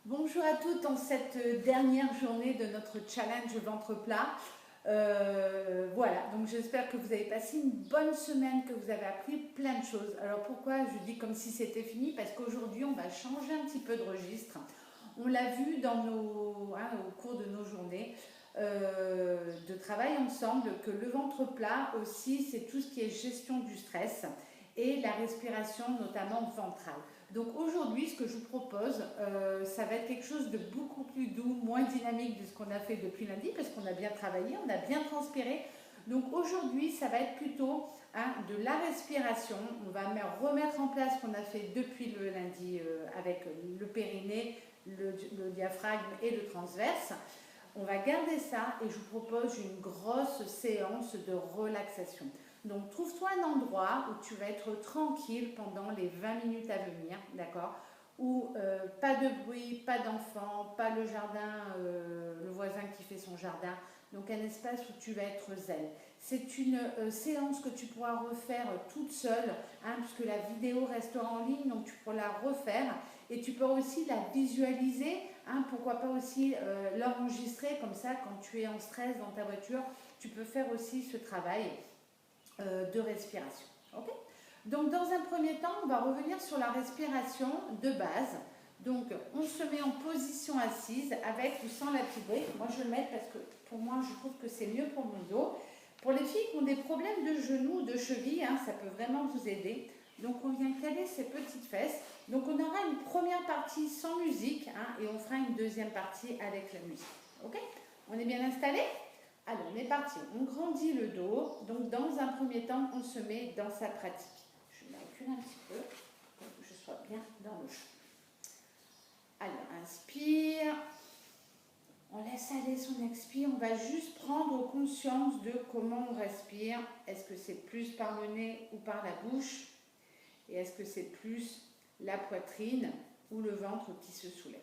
Bonjour à toutes en cette dernière journée de notre challenge ventre plat. Voilà, donc j'espère que vous avez passé une bonne semaine, que vous avez appris plein de choses. Alors pourquoi je dis comme si c'était fini? Parce qu'aujourd'hui on va changer un petit peu de registre. On l'a vu au cours de nos journées de travail ensemble, que le ventre plat aussi c'est tout ce qui est gestion du stress et la respiration notamment ventrale. Donc aujourd'hui, ce que je vous propose, ça va être quelque chose de beaucoup plus doux, moins dynamique de ce qu'on a fait depuis lundi, parce qu'on a bien travaillé, on a bien transpiré. Donc aujourd'hui, ça va être plutôt de la respiration. On va remettre en place ce qu'on a fait depuis le lundi avec le périnée, le diaphragme et le transverse. On va garder ça et je vous propose une grosse séance de relaxation. Donc trouve-toi un endroit où tu vas être tranquille pendant les 20 minutes à venir, d'accord? Où pas de bruit, pas d'enfants, pas le jardin, le voisin qui fait son jardin. Donc un espace où tu vas être zen. C'est une séance que tu pourras refaire toute seule, puisque la vidéo restera en ligne, donc tu pourras la refaire. Et tu peux aussi la visualiser, pourquoi pas aussi l'enregistrer, comme ça quand tu es en stress dans ta voiture, tu peux faire aussi ce travail de respiration. Ok. Donc dans un premier temps, on va revenir sur la respiration de base. Donc on se met en position assise avec ou sans la petite brique. Moi je vais le mettre parce que pour moi je trouve que c'est mieux pour mon dos. Pour les filles qui ont des problèmes de genoux ou de cheville, ça peut vraiment vous aider. Donc on vient caler ses petites fesses. Donc on aura une première partie sans musique et on fera une deuxième partie avec la musique. Ok. On est bien installé? Alors, on est parti. On grandit le dos. Donc, dans un premier temps, on se met dans sa pratique. Je me recule un petit peu pour que je sois bien dans le champ. Alors, inspire. On laisse aller son expire. On va juste prendre conscience de comment on respire. Est-ce que c'est plus par le nez ou par la bouche? Et est-ce que c'est plus la poitrine ou le ventre qui se soulève?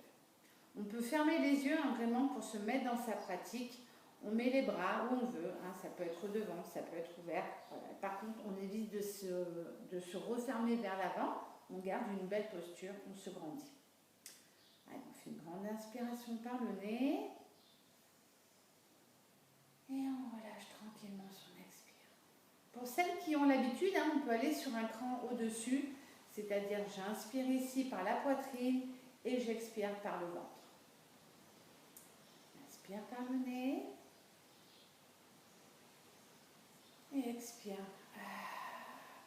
On peut fermer les yeux vraiment pour se mettre dans sa pratique. On met les bras où on veut, ça peut être devant, ça peut être ouvert. Voilà. Par contre, on évite de se refermer vers l'avant. On garde une belle posture, on se grandit. Allez, on fait une grande inspiration par le nez. Et on relâche tranquillement son expire. Pour celles qui ont l'habitude, on peut aller sur un cran au-dessus, c'est-à-dire j'inspire ici par la poitrine et j'expire par le ventre. Inspire par le nez. Et expire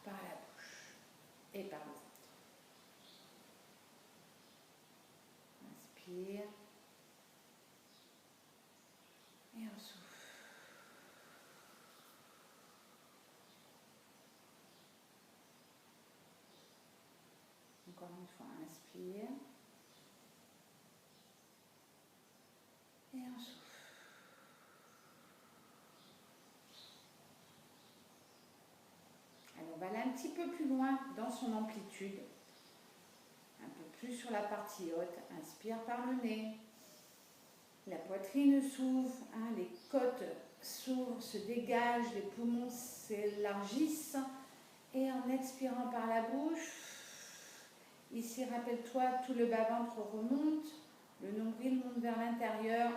par la bouche et par le ventre. Inspire. Et on souffle. Encore une fois, inspire. Et on souffle. Alors on va aller un petit peu plus loin dans son amplitude. Un peu plus sur la partie haute. Inspire par le nez. La poitrine s'ouvre, les côtes s'ouvrent, se dégagent, les poumons s'élargissent. Et en expirant par la bouche, ici rappelle-toi, tout le bas-ventre remonte, le nombril monte vers l'intérieur.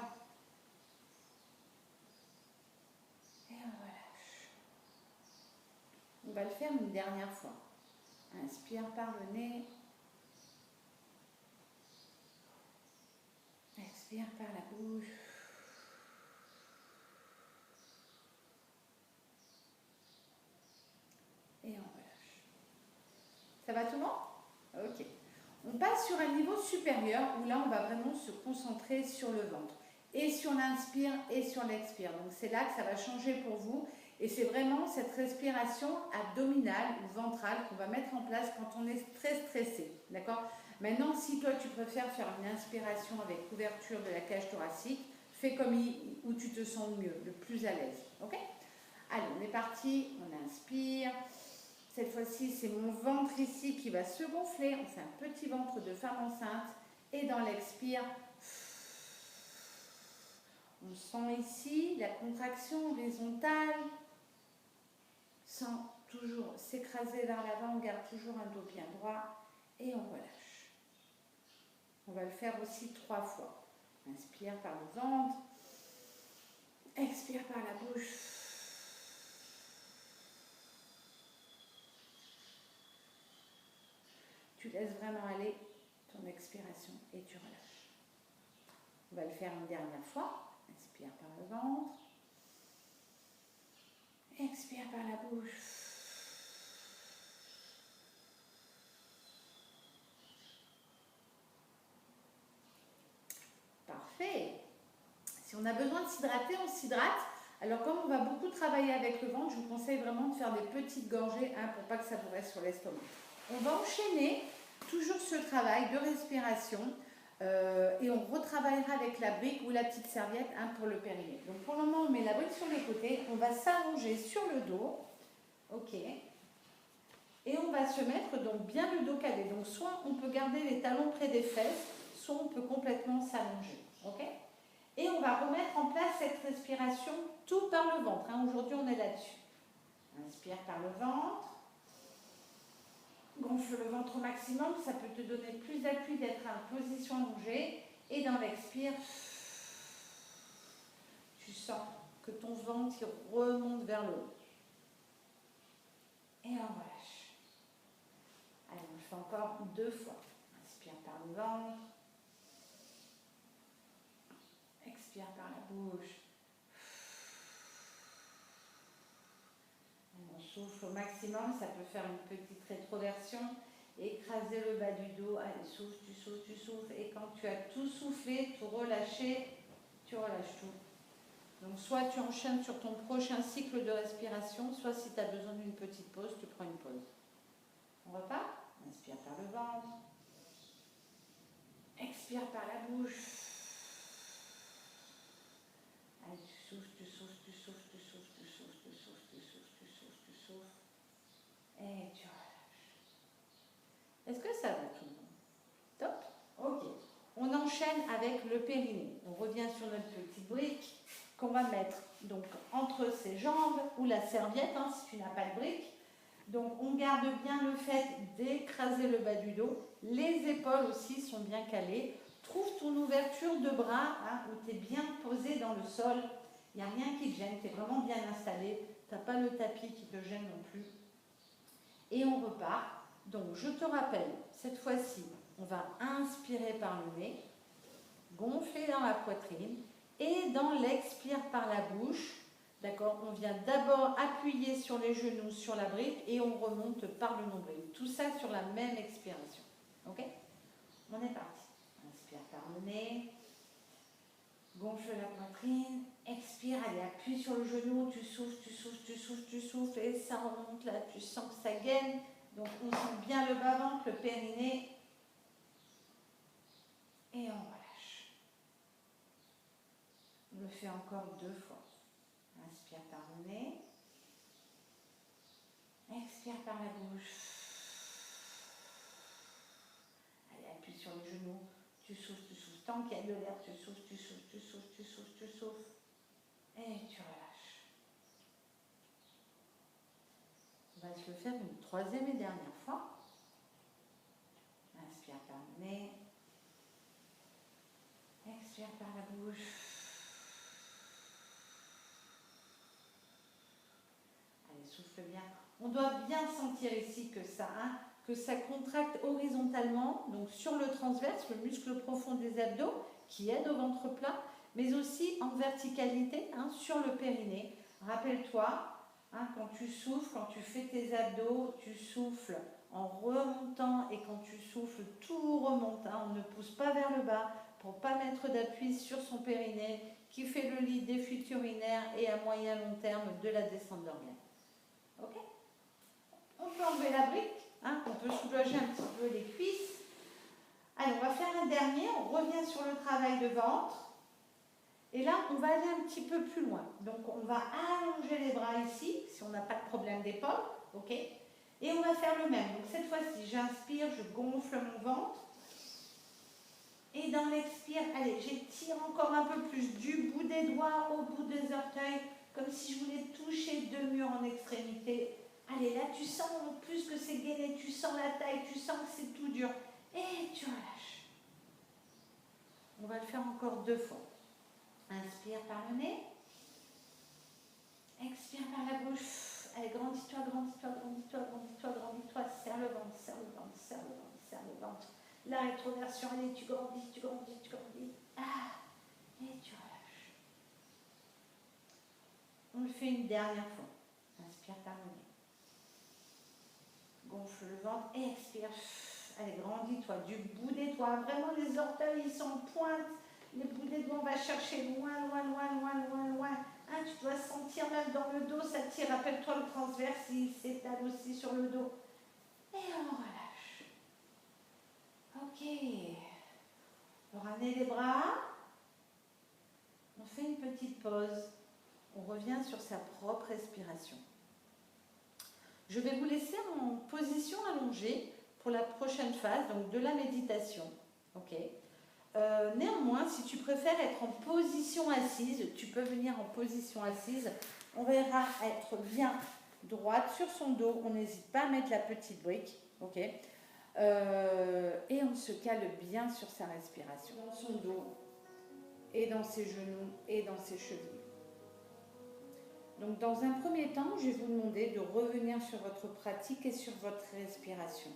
Et on relâche. On va le faire une dernière fois. Inspire par le nez. Expire par la bouche. Et on relâche. Ça va tout le monde? Ok. On passe sur un niveau supérieur où là on va vraiment se concentrer sur le ventre. Et sur l'inspire et sur l'expire. Donc c'est là que ça va changer pour vous. Et c'est vraiment cette respiration abdominale ou ventrale qu'on va mettre en place quand on est très stressé. D'accord? Maintenant, si toi tu préfères faire une inspiration avec ouverture de la cage thoracique, fais comme où tu te sens mieux, le plus à l'aise. Ok? Allez, on est parti. On inspire. Cette fois-ci, c'est mon ventre ici qui va se gonfler. On fait un petit ventre de femme enceinte. Et dans l'expire, on sent ici la contraction horizontale sans toujours s'écraser vers l'avant. On garde toujours un dos bien droit et on relâche. On va le faire aussi 3 fois. Inspire par le ventre. Expire par la bouche. Tu laisses vraiment aller ton expiration et tu relâches. On va le faire une dernière fois. Inspire par le ventre. Expire par la bouche. Parfait. Si on a besoin de s'hydrater, on s'hydrate. Alors comme on va beaucoup travailler avec le ventre, je vous conseille vraiment de faire des petites gorgées pour pas que ça vous reste sur l'estomac. On va enchaîner toujours ce travail de respiration et on retravaillera avec la brique ou la petite serviette pour le périnée. Donc pour le moment, on met la brique sur les côtés, on va s'allonger sur le dos. Ok. Et on va se mettre donc bien le dos calé. Donc soit on peut garder les talons près des fesses, soit on peut complètement s'allonger. Ok. Et on va remettre en place cette respiration tout par le ventre. Aujourd'hui, on est là-dessus. Inspire par le ventre. Gonfle le ventre au maximum. Ça peut te donner plus d'appui d'être en position allongée. Et dans l'expire, tu sens que ton ventre remonte vers le haut. Et on relâche. Allez, on le fait encore 2 fois. Inspire par le ventre. Expire par la bouche. On souffle au maximum, ça peut faire une petite rétroversion. Écraser le bas du dos. Allez, souffle, tu souffles, tu souffles. Et quand tu as tout soufflé, tout relâché, tu relâches tout. Donc soit tu enchaînes sur ton prochain cycle de respiration, soit si tu as besoin d'une petite pause, tu prends une pause. On repart. Inspire par le ventre. Expire par la bouche. Allez, tu souffles, tu souffles, tu souffles, tu souffles, tu souffles, tu souffles, tu souffles, tu souffles, tu souffles. Et tu relâches. Est-ce que ça va tout le monde? Top. Ok. On enchaîne avec le périnée. On revient sur notre petite brique qu'on va mettre donc entre ses jambes ou la serviette si tu n'as pas de brique. Donc on garde bien le fait d'écraser le bas du dos. Les épaules aussi sont bien calées. Trouve ton ouverture de bras où tu es bien posé dans le sol. Il n'y a rien qui te gêne, tu es vraiment bien installé. Tu n'as pas le tapis qui te gêne non plus. Et on repart. Donc je te rappelle, cette fois-ci, on va inspirer par le nez, gonfler dans la poitrine et dans l'expire par la bouche. D'accord, on vient d'abord appuyer sur les genoux, sur la brique et on remonte par le nombril. Tout ça sur la même expiration. Ok? On est parti. Inspire par le nez. Gonfle la poitrine. Expire, allez, appuie sur le genou. Tu souffles, tu souffles, tu souffles, tu souffles. Et ça remonte là. Tu sens que ça gaine. Donc on sent bien le bas-ventre, le périnée. Et on relâche. On le fait encore 2 fois. Inspire par le nez. Expire par la bouche. Allez, appuie sur les genoux. Tu souffles, tu souffles. Tant qu'il y a de l'air, tu souffles, tu souffles, tu souffles, tu souffles, tu souffles. Et tu relâches. On va se le faire une 3e et dernière fois. Inspire par le nez. Expire par la bouche. Allez, souffle bien. On doit bien sentir ici que ça contracte horizontalement, donc sur le transverse, le muscle profond des abdos, qui aide au ventre plat, mais aussi en verticalité sur le périnée. Rappelle-toi, quand tu souffles, quand tu fais tes abdos, tu souffles en remontant et quand tu souffles, tout remonte. On ne pousse pas vers le bas pour ne pas mettre d'appui sur son périnée qui fait le lit des fuites urinaires et à moyen long terme de la descente d'organes. Ok? On peut enlever la brique, on peut soulager un petit peu les cuisses. Allez, on va faire un dernier, on revient sur le travail de ventre. Et là, on va aller un petit peu plus loin. Donc, on va allonger les bras ici, si on n'a pas de problème d'épaule, ok? Et on va faire le même. Donc, cette fois-ci, j'inspire, je gonfle mon ventre. Et dans l'expire, allez, j'étire encore un peu plus du bout des doigts au bout des orteils, comme si je voulais toucher 2 murs en extrémité. Allez, là, tu sens en plus que c'est gainé, tu sens la taille, tu sens que c'est tout dur. Et tu relâches. encore 2 fois. Inspire par le nez. Expire par la bouche. Allez, grandis-toi, grandis-toi, grandis-toi, grandis-toi, grandis-toi. Serre le ventre, serre le ventre, serre le ventre, serre le ventre. La rétroversion, allez, tu grandis, tu grandis, tu grandis. Ah, et tu relâches. On le fait une dernière fois. Inspire par le nez. Gonfle le ventre et expire. Allez, grandis-toi du bout des doigts. Vraiment, les orteils, ils sont en pointe. Les bouts des doigts, on va chercher loin, loin, loin, loin, loin, loin. Hein, tu dois sentir même dans le dos, ça tire. Rappelle-toi le transverse, il s'étale aussi sur le dos. Et on relâche. Ok. On ramène les bras. On fait une petite pause. On revient sur sa propre respiration. Je vais vous laisser en position allongée pour la prochaine phase, donc de la méditation. Ok. Néanmoins, si tu préfères être en position assise, tu peux venir en position assise. On verra être bien droite sur son dos. On n'hésite pas à mettre la petite brique. Ok. Et on se cale bien sur sa respiration. Dans son dos, et dans ses genoux, et dans ses chevilles. Donc dans un premier temps, je vais vous demander de revenir sur votre pratique et sur votre respiration.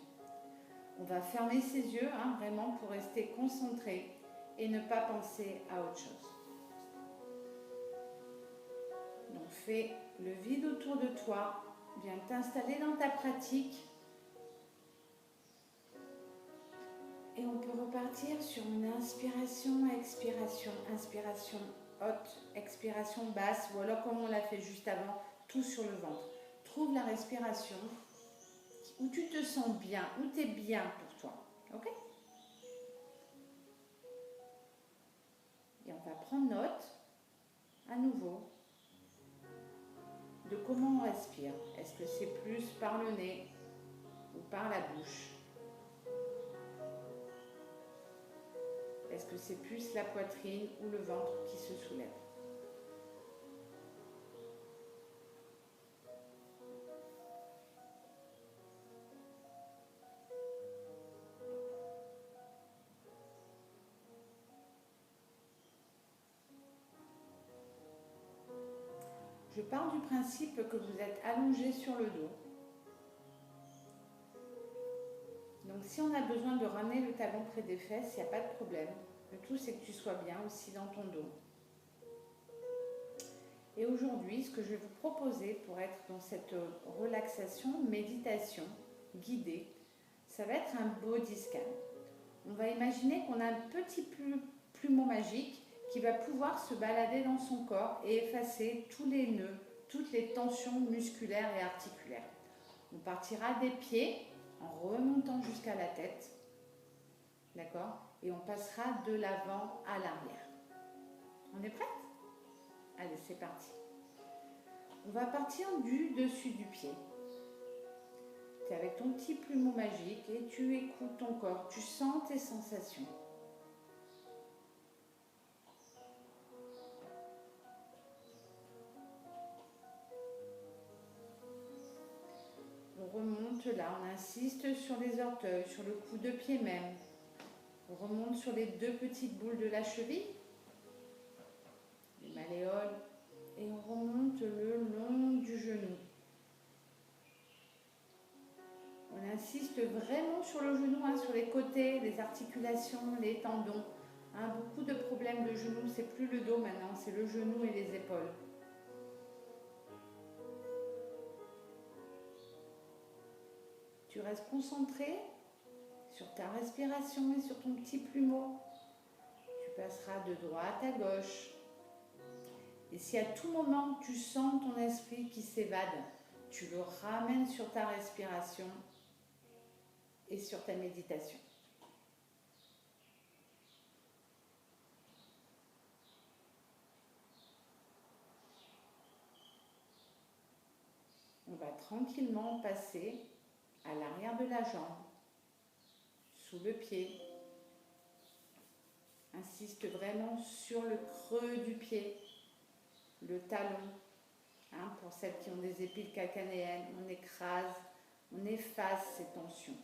On va fermer ses yeux, hein, vraiment pour rester concentré et ne pas penser à autre chose. Donc fais le vide autour de toi, viens t'installer dans ta pratique et on peut repartir sur une inspiration, expiration, inspiration haute, expiration basse ou alors comme on l'a fait juste avant, tout sur le ventre. Trouve la respiration où tu te sens bien, où tu es bien pour toi. Ok? Et on va prendre note, à nouveau, de comment on respire. Est-ce que c'est plus par le nez ou par la bouche? Est-ce que c'est plus la poitrine ou le ventre qui se soulève? Je pars du principe que vous êtes allongé sur le dos. Donc si on a besoin de ramener le talon près des fesses, il n'y a pas de problème. Le tout c'est que tu sois bien aussi dans ton dos. Et aujourd'hui, ce que je vais vous proposer pour être dans cette relaxation, méditation guidée, ça va être un body scan. On va imaginer qu'on a un petit plumeau magique qui va pouvoir se balader dans son corps et effacer tous les nœuds, toutes les tensions musculaires et articulaires. On partira des pieds en remontant jusqu'à la tête, d'accord? Et on passera de l'avant à l'arrière. On est prête? Allez, c'est parti. On va partir du dessus du pied. Tu es avec ton petit plumeau magique et tu écoutes ton corps, tu sens tes sensations. On remonte là, on insiste sur les orteils, sur le coup de pied même. On remonte sur les deux petites boules de la cheville, les malléoles, et on remonte le long du genou. On insiste vraiment sur le genou, hein, sur les côtés, les articulations, les tendons. Hein, beaucoup de problèmes de genoux, c'est plus le dos maintenant, c'est le genou et les épaules. Tu restes concentré sur ta respiration et sur ton petit plumeau. Tu passeras de droite à gauche. Et si à tout moment tu sens ton esprit qui s'évade, tu le ramènes sur ta respiration et sur ta méditation. On va tranquillement passer à l'arrière de la jambe, sous le pied. Insiste vraiment sur le creux du pied, le talon. Hein, pour celles qui ont des épiles calcanéennes, on écrase, on efface ces tensions.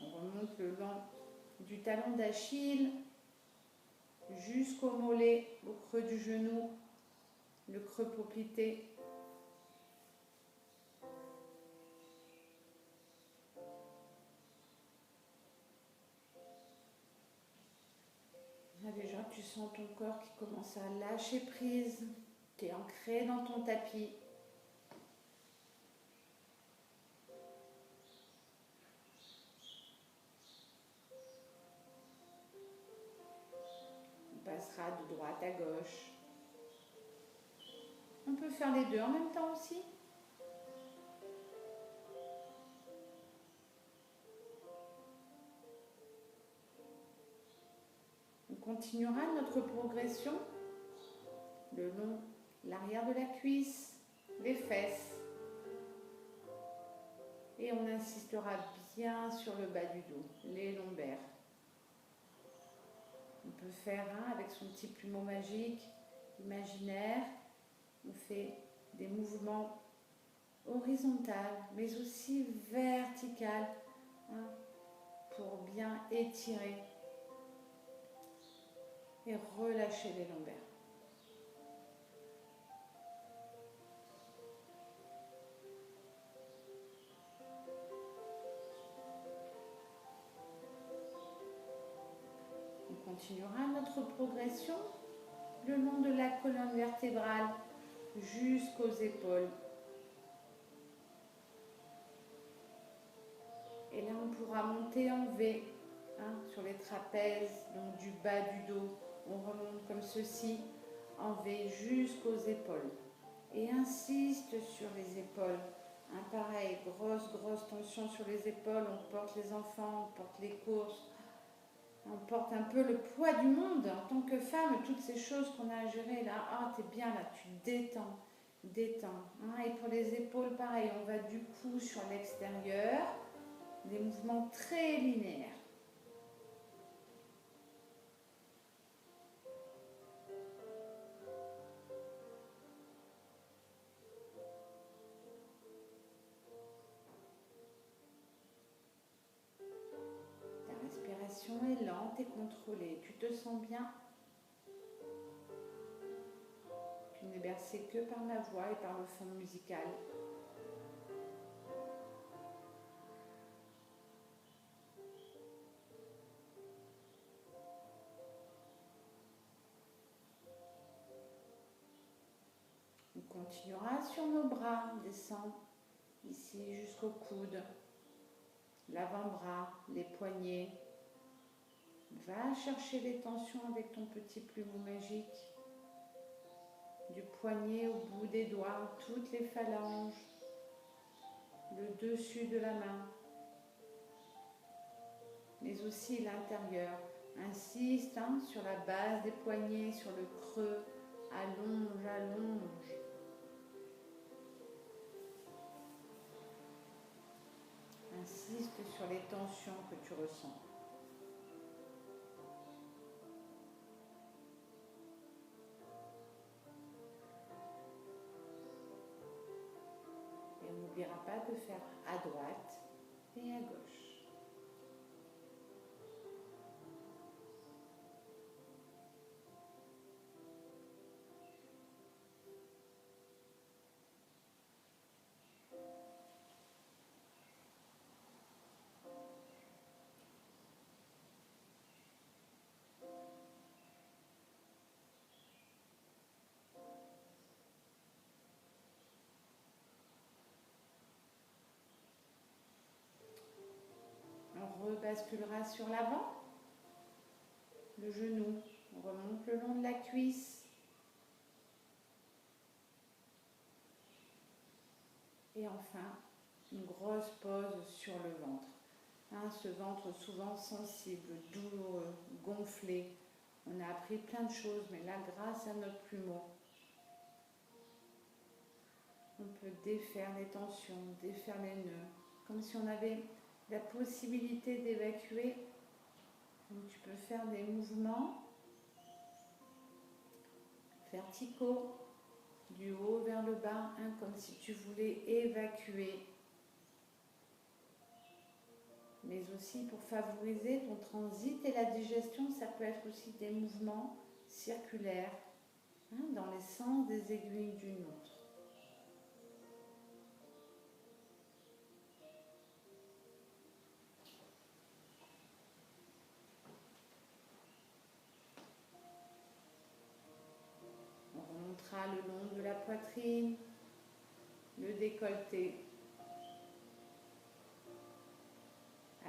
On remonte remonte le long du talon d'Achille jusqu'au mollet, au creux du genou, le creux poplité. Là, déjà, tu sens ton corps qui commence à lâcher prise. Tu es ancré dans ton tapis. On passera de droite à gauche. On peut faire les deux en même temps aussi. On continuera notre progression le long de l'arrière de la cuisse, les fesses. Et on insistera bien sur le bas du dos, les lombaires. On peut faire avec son petit plumeau magique, imaginaire. On fait des mouvements horizontaux, mais aussi verticaux, pour bien étirer et relâcher les lombaires. On continuera notre progression le long de la colonne vertébrale jusqu'aux épaules. Et là, on pourra monter en V sur les trapèzes, donc du bas du dos. On remonte comme ceci, en V jusqu'aux épaules. Et insiste sur les épaules. Pareil, grosse tension sur les épaules. On porte les enfants, on porte les courses. On porte un peu le poids du monde en tant que femme, toutes ces choses qu'on a à gérer là. T'es bien là, tu détends. Et pour les épaules, pareil, on va du coup sur l'extérieur. Des mouvements très linéaires. Ta respiration est lente et contrôlée. Tu te sens bien. Tu n'es bercé que par ma voix et par le fond musical. On continuera sur nos bras, on descend ici jusqu'au coude, l'avant-bras, les poignets. Va chercher les tensions avec ton petit plumeau magique, du poignet au bout des doigts, toutes les phalanges, le dessus de la main, mais aussi l'intérieur. Insiste sur la base des poignets, sur le creux, allonge. Insiste sur les tensions que tu ressens. Et on n'oubliera pas de faire à droite et à gauche. On rebasculera sur l'avant, le genou, on remonte le long de la cuisse. Et enfin, une grosse pause sur le ventre. Ce ventre souvent sensible, douloureux, gonflé. On a appris plein de choses, mais là, grâce à notre plumeau, on peut défaire les tensions, défaire les nœuds, comme si on avait la possibilité d'évacuer. Donc tu peux faire des mouvements verticaux, du haut vers le bas, comme si tu voulais évacuer mais aussi pour favoriser ton transit et la digestion. Ça peut être aussi des mouvements circulaires, hein, dans les sens des aiguilles d'une montre. On remontera le long de la poitrine, le décolleté.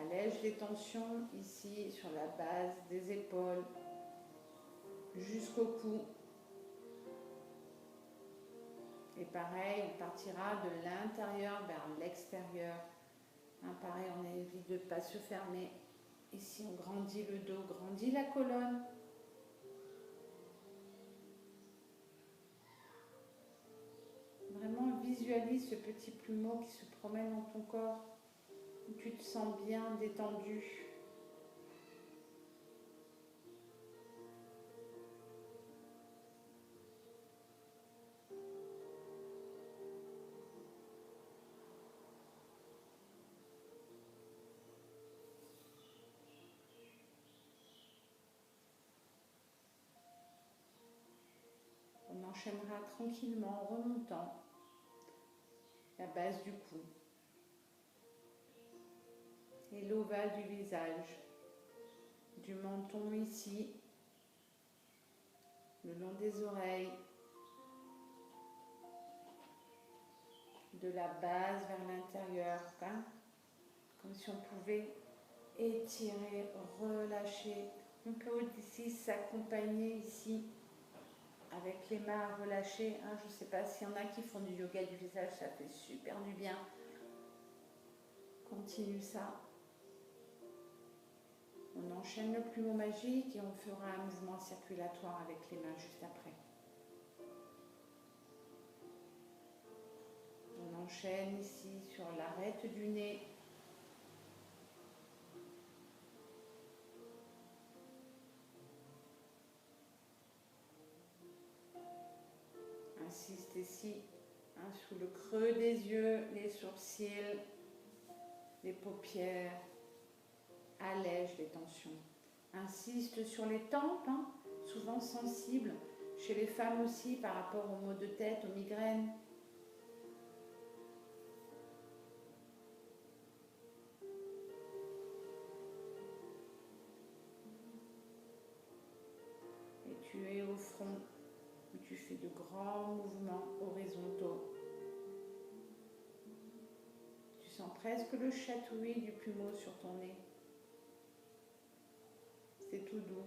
Allège les tensions ici sur la base des épaules jusqu'au cou. Et pareil, on partira de l'intérieur vers l'extérieur. Hein, pareil, on évite de ne pas se fermer. Ici, on grandit le dos, grandit la colonne. Vraiment, visualise ce petit plumeau qui se promène dans ton corps, où tu te sens bien détendu. On enchaînera tranquillement en remontant la base du cou et l'ovale du visage, du menton ici, le long des oreilles, de la base vers l'intérieur, hein, comme si on pouvait étirer, relâcher. On peut aussi s'accompagner ici avec les mains relâchées. Hein. Je ne sais pas s'il y en a qui font du yoga du visage, ça fait super du bien. Continue ça. On enchaîne le plumeau magique et on fera un mouvement circulatoire avec les mains juste après. On enchaîne ici sur l'arête du nez. Insiste ici, hein, sous le creux des yeux, les sourcils, les paupières. Allège les tensions. Insiste sur les tempes, hein, souvent sensibles, chez les femmes aussi par rapport aux maux de tête, aux migraines. Et tu es au front, où tu fais de grands mouvements horizontaux. Tu sens presque le chatouillis du plumeau sur ton nez. C'est tout doux.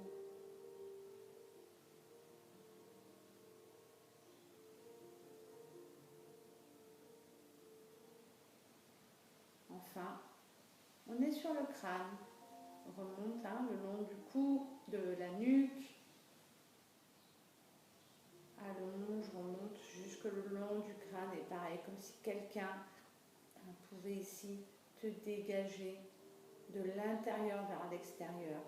Enfin, on est sur le crâne. On remonte, hein, le long du cou, de la nuque. Allonge, remonte jusque le long du crâne. Et pareil, comme si quelqu'un pouvait ici te dégager de l'intérieur vers l'extérieur.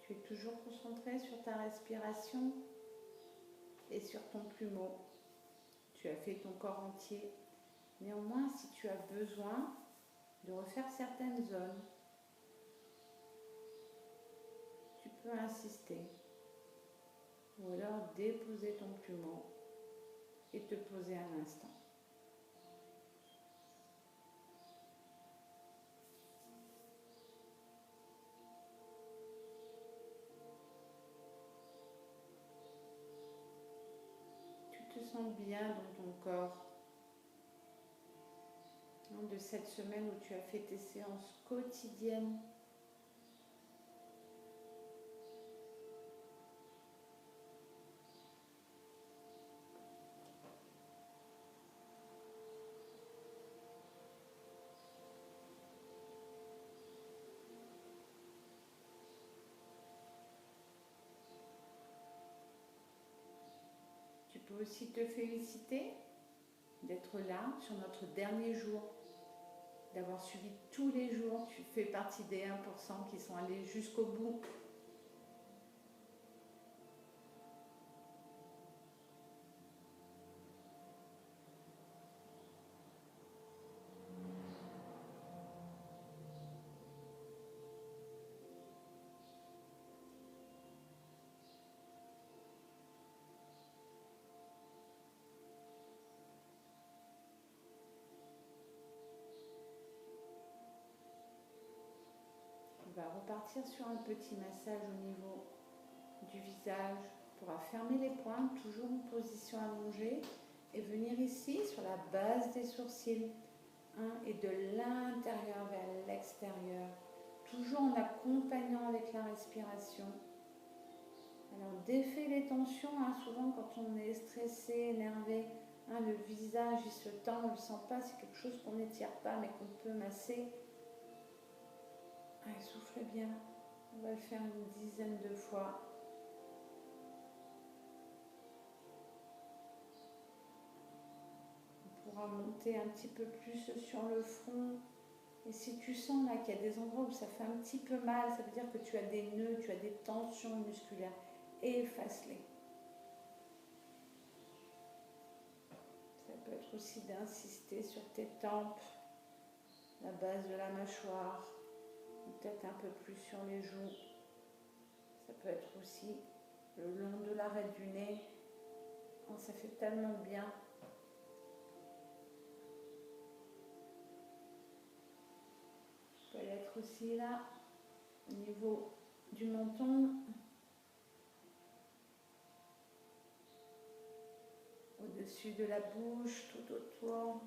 Tu es toujours concentré sur ta respiration et sur ton plumeau. Tu as fait ton corps entier. Néanmoins, si tu as besoin de refaire certaines zones, tu peux insister. Ou alors déposer ton plumeau et te poser un instant. Tu te sens bien dans ton corps de cette semaine où tu as fait tes séances quotidiennes. veux aussi te féliciter d'être là sur notre dernier jour, d'avoir suivi tous les jours. Tu fais partie des 1% qui sont allés jusqu'au bout. On va repartir sur un petit massage au niveau du visage. On pourra fermer les poings, toujours en position allongée, et venir ici sur la base des sourcils, et de l'intérieur vers l'extérieur, toujours en accompagnant avec la respiration. Alors défais les tensions, souvent quand on est stressé, énervé, le visage il se tend, on ne le sent pas, c'est quelque chose qu'on n'étire pas mais qu'on peut masser. Soufflez bien, on va le faire une dizaine de fois. On pourra monter un petit peu plus sur le front. Et si tu sens là qu'il y a des endroits où ça fait un petit peu mal, ça veut dire que tu as des nœuds, tu as des tensions musculaires, efface-les. Ça peut être aussi d'insister sur tes tempes, la base de la mâchoire, peut-être un peu plus sur les joues. Ça peut être aussi le long de l'arête du nez. Ça fait tellement bien. Ça peut être aussi là, au niveau du menton, au-dessus de la bouche, tout autour.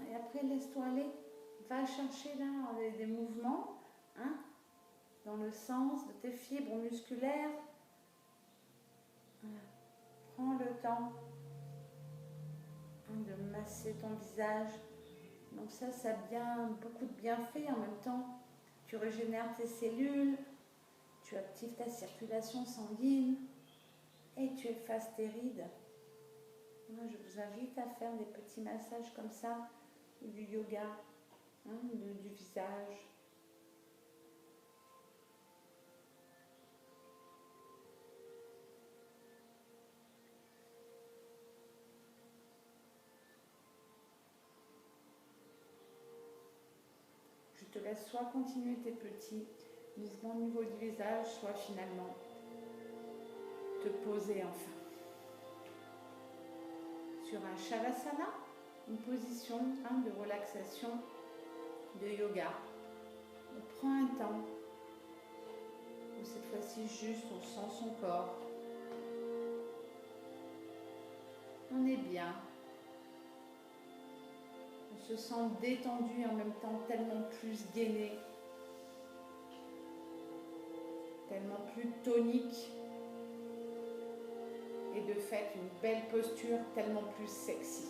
Et après, laisse-toi aller. Va chercher là des mouvements, dans le sens de tes fibres musculaires. Voilà. Prends le temps de masser ton visage. Donc ça a bien beaucoup de bienfaits. En même temps, tu régénères tes cellules, tu actives ta circulation sanguine et tu effaces tes rides. Moi, je vous invite à faire des petits massages comme ça, du yoga, du visage. Je te laisse soit continuer tes petits mouvements au niveau du visage, soit finalement te poser enfin sur un Shavasana, une position de relaxation, de yoga. On prend un temps où cette fois-ci juste on sent son corps. On est bien. On se sent détendu et en même temps tellement plus gainé, tellement plus tonique et de fait une belle posture tellement plus sexy.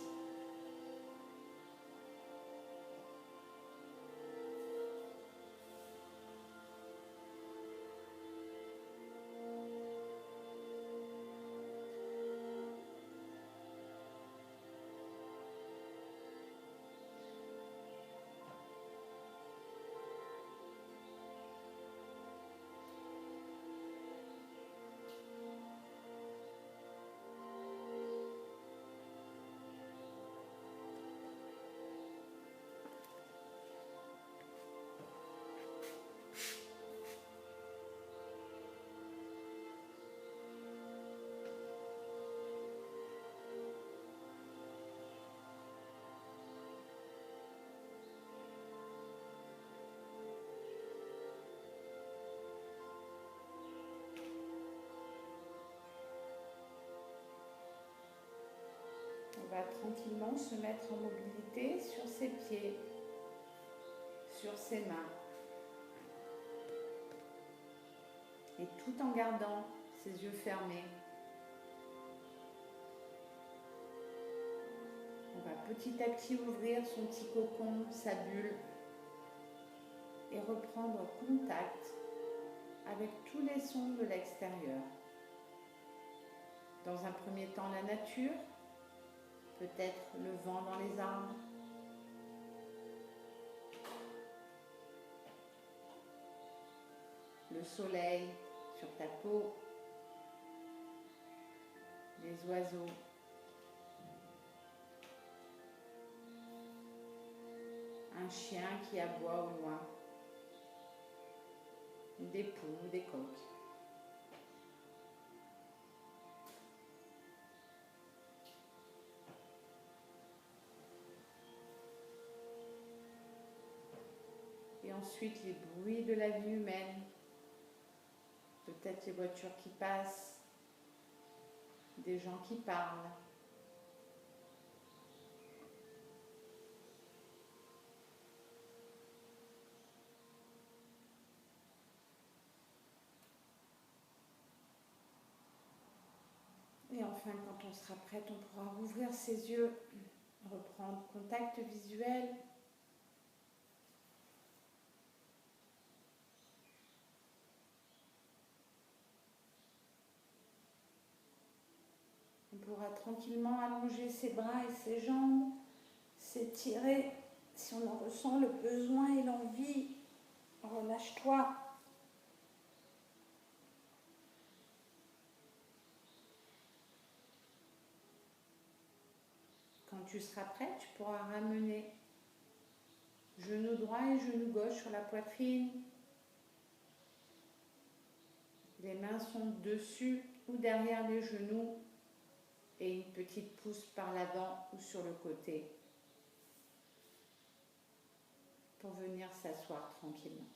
On va tranquillement se mettre en mobilité sur ses pieds, sur ses mains. Et tout en gardant ses yeux fermés. On va petit à petit ouvrir son petit cocon, sa bulle, et reprendre contact avec tous les sons de l'extérieur. Dans un premier temps, la nature, peut-être le vent dans les arbres, le soleil sur ta peau, les oiseaux, un chien qui aboie au loin, des poules, des coqs. Et ensuite les bruits de la vie humaine, peut-être les voitures qui passent, des gens qui parlent. Et enfin, quand on sera prête, on pourra rouvrir ses yeux, reprendre contact visuel. On pourra tranquillement allonger ses bras et ses jambes, s'étirer si on en ressent le besoin et l'envie. Relâche-toi. Quand tu seras prête, tu pourras ramener genou droit et genou gauche sur la poitrine. Les mains sont dessus ou derrière les genoux et une petite pousse par l'avant ou sur le côté pour venir s'asseoir tranquillement.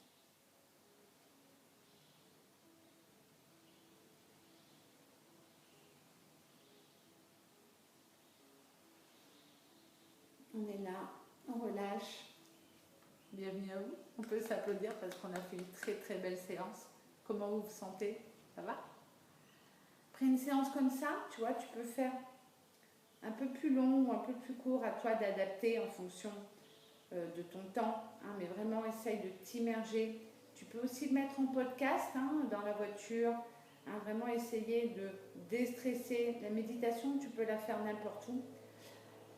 On est là, on relâche. Bienvenue à vous. On peut s'applaudir parce qu'on a fait une très très belle séance. Comment vous vous sentez? Ça va? Après une séance comme ça, tu vois, tu peux faire un peu plus long ou un peu plus court, à toi d'adapter en fonction de ton temps. Hein, mais vraiment, essaye de t'immerger. Tu peux aussi le mettre en podcast dans la voiture. Vraiment essayer de déstresser. La méditation, tu peux la faire n'importe où.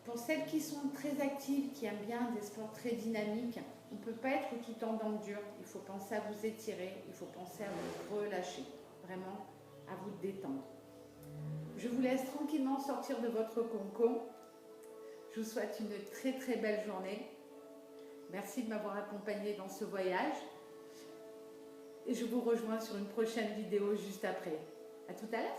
Pour celles qui sont très actives, qui aiment bien des sports très dynamiques, on ne peut pas être tout en dents dures. Il faut penser à vous étirer, il faut penser à vous relâcher. Vraiment, à vous détendre. Je vous laisse tranquillement sortir de votre cocon. Je vous souhaite une très très belle journée. Merci de m'avoir accompagnée dans ce voyage. Et je vous rejoins sur une prochaine vidéo juste après. À tout à l'heure.